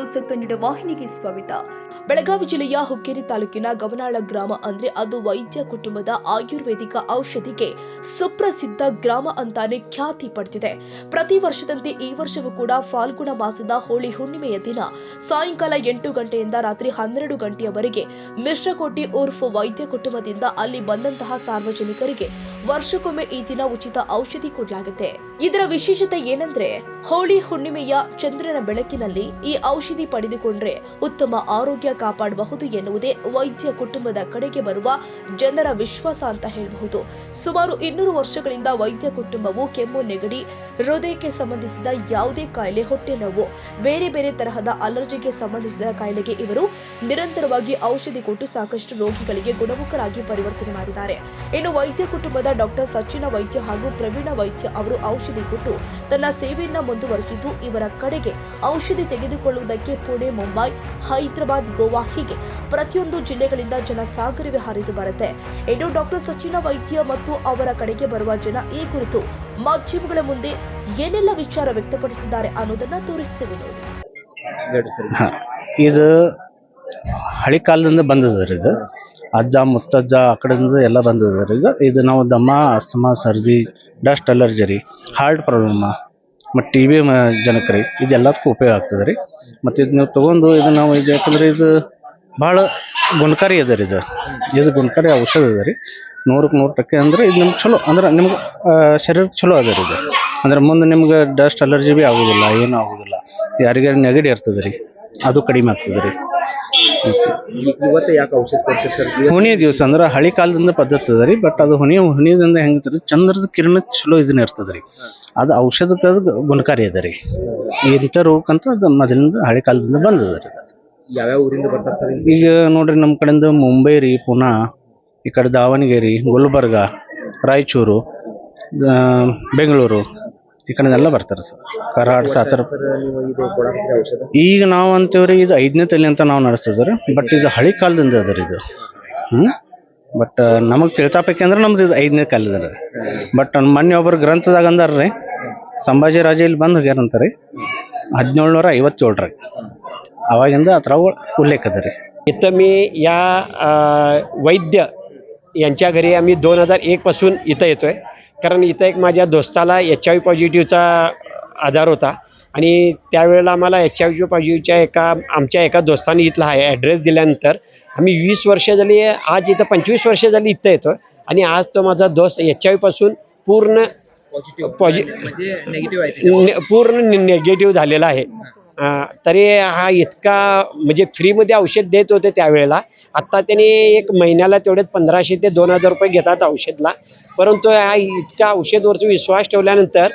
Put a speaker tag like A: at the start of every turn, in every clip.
A: News Kannada ವಾಹಿನಿಗೆ ಸ್ವಾಗತ. ಬೆಳಗಾವಿ ಜಿಲ್ಲೆಯ ಹುಕ್ಕೇರಿ ತಾಲೂಕಿನ ಗವನಾಳ ಗ್ರಾಮ ಅಂದ್ರೆ ಅದು ವೈದ್ಯ ಕುಟುಂಬದ ಆಯುರ್ವೇದಿಕ ಔಷಧಿಗೆ ಸುಪ್ರಸಿದ್ಧ ಗ್ರಾಮ ಅಂತಾನೆ ಖ್ಯಾತಿ ಪಡೆದಿದೆ. ಪ್ರತಿ ವರ್ಷದಂತೆ ಈ ವರ್ಷವೂ ಕೂಡ ಫಾಲ್ಗುಣ ಮಾಸದ ಹೋಳಿ ಹುಣ್ಣಿಮೆಯ ದಿನ ಸಾಯಂಕಾಲ 8 ಗಂಟೆಯಿಂದ ರಾತ್ರಿ 12 ಗಂಟೆಯವರೆಗೆ ಮಿಶ್ರಕೋಟಿ ಉರ್ಫ್ ವೈದ್ಯ ಕುಟುಂಬದಿಂದ ಅಲ್ಲಿ ಬಂದಂತಹ ಸಾರ್ವಜನಿಕರಿಗೆ ವರ್ಷಕ್ಕೊಮ್ಮೆ ಈ ದಿನ ಉಚಿತ ಔಷಧಿ ಕೊಡಲಾಗುತ್ತೆ. ಇದರ ವಿಶೇಷತೆ ಏನಂದ್ರೆ ಹೋಳಿ ಹುಣ್ಣಿಮೆಯ ಚಂದ್ರನ ಬೆಳಕಿನಲ್ಲಿ ಈ ಔಷಧಿ ಪಡೆದುಕೊಂಡ್ರೆ ಉತ್ತಮ ಆರೋಗ್ಯ ಕಾಪಾಡಬಹುದು ಎನ್ನುವುದೇ ವೈದ್ಯ ಕುಟುಂಬದ ಕಡೆಗೆ ಬರುವ ಜನರ ವಿಶ್ವಾಸ ಅಂತ ಹೇಳಬಹುದು. ಸುಮಾರು 200 ವರ್ಷಗಳಿಂದ ವೈದ್ಯ ಕುಟುಂಬವು ಕೆಮ್ಮು, ನೆಗಡಿ, ಹೃದಯಕ್ಕೆ ಸಂಬಂಧಿಸಿದ ಯಾವುದೇ ಕಾಯಿಲೆ, ಹೊಟ್ಟೆ ನೋವು, ಬೇರೆ ಬೇರೆ ತರಹದ ಅಲರ್ಜಿಗೆ ಸಂಬಂಧಿಸಿದ ಕಾಯಿಲೆಗೆ ಇವರು ನಿರಂತರವಾಗಿ ಔಷಧಿ ಕೊಟ್ಟು ಸಾಕಷ್ಟು ರೋಗಿಗಳಿಗೆ ಗುಣಮುಖರಾಗಿ ಪರಿವರ್ತನೆ ಮಾಡಿದ್ದಾರೆ. ಇನ್ನು ವೈದ್ಯ ಕುಟುಂಬದ ಡಾಕ್ಟರ್ ಸಚಿನ ವೈದ್ಯ ಹಾಗೂ ಪ್ರವೀಣ ವೈದ್ಯ ಅವರು ಔಷಧಿ ಕೊಟ್ಟು ತನ್ನ ಸೇವೆಯನ್ನ ಮುಂದುವರೆಸಿದ್ದು, ಇವರ ಕಡೆಗೆ ಔಷಧಿ ತೆಗೆದುಕೊಳ್ಳುವುದಕ್ಕೆ ಪುಣೆ, ಮುಂಬೈ, ಹೈದರಾಬಾದ್, ಗೋವಾ ಹೀಗೆ ಪ್ರತಿಯೊಂದು ಜಿಲ್ಲೆಗಳಿಂದ ಜನ ಸಾಗರವೇ ಹರಿದು ಬರುತ್ತೆ. ಇನ್ನು ಡಾಕ್ಟರ್ ಸಚಿನ ವೈದ್ಯ ಮತ್ತು ಅವರ ಕಡೆಗೆ ಬರುವ ಜನ ಈ ಕುರಿತು ಮಾಧ್ಯಮಗಳ ಮುಂದೆ ಏನೆಲ್ಲ ವಿಚಾರ ವ್ಯಕ್ತಪಡಿಸಿದ್ದಾರೆ ಅನ್ನೋದನ್ನ ತೋರಿಸ್ತೇವೆ ನೋಡಿ.
B: ಇದು ಹಳಿ ಕಾಲದಿಂದ ಬಂದದ್ರಿ. ಇದು ಅಜ್ಜ ಮುತ್ತಜ್ಜ ಆ ಕಡೆಯಿಂದ ಎಲ್ಲ ಬಂದದ್ರಿ. ಇದು ನಾವು ದಮ್ಮ, ಅಸ್ತಮಾ, ಸರ್ದಿ, ಡಸ್ಟ್ ಅಲರ್ಜಿ ರೀ, ಹಾರ್ಟ್ ಪ್ರಾಬ್ಲಮ್ ಮತ್ತು ಟಿ ಬಿ ಜನಕ್ಕೆ ರೀ, ಇದೆಲ್ಲದಕ್ಕೂ ಉಪಯೋಗ ಆಗ್ತದೆ ರೀ. ಮತ್ತು ಇದು ನೀವು ತೊಗೊಂಡು ಇದು ನಾವು ಇದು ಯಾಕಂದ್ರೆ ಇದು ಭಾಳ ಗುಣಕಾರಿ ಅದ ರೀ. ಇದು ಗುಣಕಾರಿ ಔಷಧ ಅದ ರೀ, 100ಕ್ಕೆ 100% ಅಂದ್ರೆ ಇದು ನಿಮ್ಗೆ ಚಲೋ, ಅಂದ್ರೆ ನಿಮ್ಗೆ ಶರೀರಕ್ಕೆ ಚಲೋ ಅದ ರೀ. ಇದು ಅಂದ್ರೆ ಮುಂದೆ ನಿಮ್ಗೆ ಡಸ್ಟ್ ಅಲರ್ಜಿ ಭೀ ಆಗೋದಿಲ್ಲ, ಏನೂ ಆಗೋದಿಲ್ಲ. ಯಾರಿಗಾರು ನೆಗಡಿ ಇರ್ತದೆ ರೀ, ಅದು ಕಡಿಮೆ ಆಗ್ತದೆ ರೀ.
C: ಇವತ್ತು ಯಾಕೆ ಔಷಧ ಕೊಡ್ತೀರಿ ಸರ್?
B: ಹುಣಿ ದಿವಸ ಅಂದ್ರೆ ಹಳಿ ಕಾಲದಿಂದ ಪದ್ಧತಿ ಅದ ರೀ. ಬಟ್ ಅದು ಹುಣಿದಿಂದ ಹೆಂಗಿರ್ತದೆ, ಚಂದ್ರದ ಕಿರಣ ಚಲೋ ಇದನ್ನ ಇರ್ತದೆ ರೀ. ಅದು ಔಷಧಕ್ಕೆ ಅದು ಗುಣಕಾರಿ ಅದ ರೀ. ಈ ರೀತಿ ರೋಗಕ್ಕಂತ ಅದು ಮೊದಲಿಂದ ಹಳಿ ಕಾಲದಿಂದ ಬಂದದ ರೀ.
C: ಯಾವ್ಯಾವ ಊರಿಂದ ಬರ್ತಾರೆ ಸರ್?
B: ಈಗ ನೋಡ್ರಿ, ನಮ್ಮ ಕಡೆಯಿಂದ ಮುಂಬೈ ರೀ, ಪುನಾ, ಈ ಕಡೆ ದಾವಣಗೆರೆ, ಗುಲ್ಬರ್ಗ, ರಾಯಚೂರು, ಬೆಂಗಳೂರು ಈ ಕಡೆದೆಲ್ಲ ಬರ್ತಾರೆ ಸರ್. ಕರಾಡ್, ಸಾತರ. ಈಗ ನಾವು ಅಂತೀವ್ರಿ ಇದು 5ನೇ ತಲೆ ಅಂತ ನಾವು ನಡೆಸಿದ್ರೆ, ಬಟ್ ಇದು ಹಳಿ ಕಾಲದಿಂದ ಅದ ರೀ ಇದು. ಬಟ್ ನಮಗೆ ತಿಳ್ತಾಪೈಕಿ ಅಂದ್ರೆ ನಮ್ದು ಇದು 5ನೇ ಕಾಲದ. ಬಟ್ ಮೊನ್ನೆ ಒಬ್ಬರು ಗ್ರಂಥದಾಗ ಅಂದಾರ್ರಿ, ಸಂಭಾಜಿ ರಾಜ ಇಲ್ಲಿ ಬಂದು ಹೋಗ್ಯಾರಂತಾರೆ 1757 ಅವಾಗಿಂದ ಆ ಥರ उल्लेख अदा रे.
D: इथं मी या वैद्य यांच्या घरी आम्ही 2001 पासून इथं येतोय. कारण इथं एक माझ्या दोस्ताला HIV पॉझिटिव्हचा आजार होता आणि त्यावेळेला आम्हाला HIV पॉझिटिव्हच्या आमच्या एका दोस्ताने इथला ॲड्रेस दिल्यानंतर आम्ही 20 वर्ष झाली, आज इथं 25 वर्ष झाली इथं येतोय. आणि आज तो माझा दोस्त HIV पासून पूर्ण पूर्ण निगेटिव्ह झालेला आहे. तरी हा इतका म्हणजे फ्रीमध्ये औषध देत होते त्यावेळेला. आत्ता त्यांनी एक महिन्याला तेवढेच 1500 ते 2000 रुपये घेतात औषधला. परंतु हा इतका औषधवरचा विश्वास ठेवल्यानंतर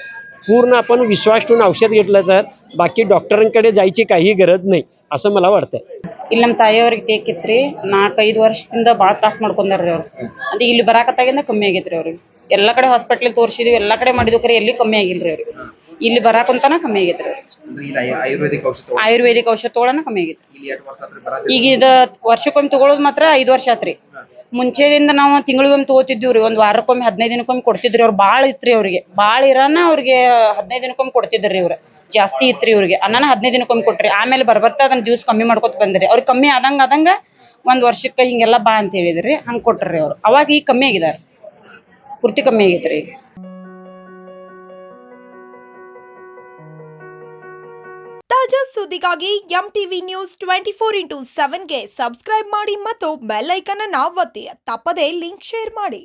D: पूर्ण आपण विश्वास ठेवून औषध घेतलं तर बाकी डॉक्टरांकडे जायची काही गरज नाही असं मला वाटतंय.
E: ಇಲ್ಲಿ ನಮ್ಮ ತಾಯಿಯವ್ರಿಗೆ ಟೇಕಿತ್ರಿ 4-5 ವರ್ಷದಿಂದ ಭಾಳ ತ್ರಾಸ ಮಾಡ್ಕೊಂಡಾರ್ರಿ ಅವ್ರು. ಅದು ಇಲ್ಲಿ ಬರಾಕತ್ತಾಗಿಂದ ಕಮ್ಮಿ ಆಗೈತ್ರಿ ಅವ್ರಿಗೆ. ಎಲ್ಲ ಕಡೆ ಹಾಸ್ಪಿಟ್ಲಿಗೆ ತೋರಿಸಿದ್ವಿ, ಎಲ್ಲ ಕಡೆ ಮಾಡಿದ್ವಿ, ಖರೆ ಎಲ್ಲಿ ಕಮ್ಮಿ ಆಗಿಲ್ರಿ ಅವ್ರಿಗೆ. ಇಲ್ಲಿ ಬರಾಕಂತಾನ ಕಮ್ಮಿ ಆಗೈತ್ರಿ ಅವ್ರಿಗೆ. ಆಯುರ್ವೇದಿಕ್ ಔಷಧ ತಗೊಳ್ಳೋಣ ಕಮ್ಮಿ ಆಗೈತ್ರಿ. ಈಗ ಇದು ವರ್ಷಕ್ಕೊಮ್ಮೆ ತಗೊಳ್ಳೋದು ಮಾತ್ರ 5 ವರ್ಷ ಆತ್ರಿ. ಮುಂಚೆದಿಂದ ನಾವು ತಿಂಗಳಿಗೊಮ್ಮೆ ತಗೋತಿದ್ದೀವ್ರಿ, ಒಂದು ವಾರಕ್ಕೊಮ್ಮೆ 15 ದಿನಕ್ಕೊಮ್ಮೆ ಕೊಡ್ತಿದ್ರಿ. ಅವ್ರು ಭಾಳ ಇತ್ರಿ ಅವ್ರಿಗೆ, ಭಾಳ ಇರಾನ ಅವ್ರಿಗೆ 15 ದಿನಕ್ಕೊಮ್ಮೆ ಕೊಡ್ತಿದ್ರಿ. ಇವ್ರು ಜಾಸ್ತಿ ಇತ್ರಿ ಇವ್ರಿಗೆ, ಅನ್ನನ 15 ದಿನಕ್ಕೊಮ್ಮೆ ಕೊಟ್ರಿ. ಆಮೇಲೆ ಬರ್ಬರ್ತಾ ಅದನ್ನ ದಿವ್ಸ ಕಮ್ಮಿ ಮಾಡ್ಕೊತ ಬಂದ್ರಿ. ಅವ್ರಿಗೆ ಕಮ್ಮಿ ಆದಂಗ ಒಂದು ವರ್ಷಕ್ಕೆ ಹಿಂಗೆಲ್ಲ ಬಾ ಅಂತ ಹೇಳಿದ್ರಿ, ಹಂಗೆ ಕೊಟ್ರಿ ಅವ್ರು. ಅವಾಗ ಈಗ ಕಮ್ಮಿ ಆಗಿದಾರೆ, ಪೂರ್ತಿ ಕಮ್ಮಿ ಆಗೈತ್ರಿ ಈಗ.
A: ತಾಜಾ ಸುದ್ದಿಗಾಗಿ MTV ನ್ಯೂಸ್ 24x7ಗೆ ಸಬ್ಸ್ಕ್ರೈಬ್ ಮಾಡಿ ಮತ್ತು ಬೆಲ್ ಐಕಾನ್ ಅನ್ನು ಒತ್ತಿ. ತಪ್ಪದೇ ಲಿಂಕ್ ಶೇರ್ ಮಾಡಿ.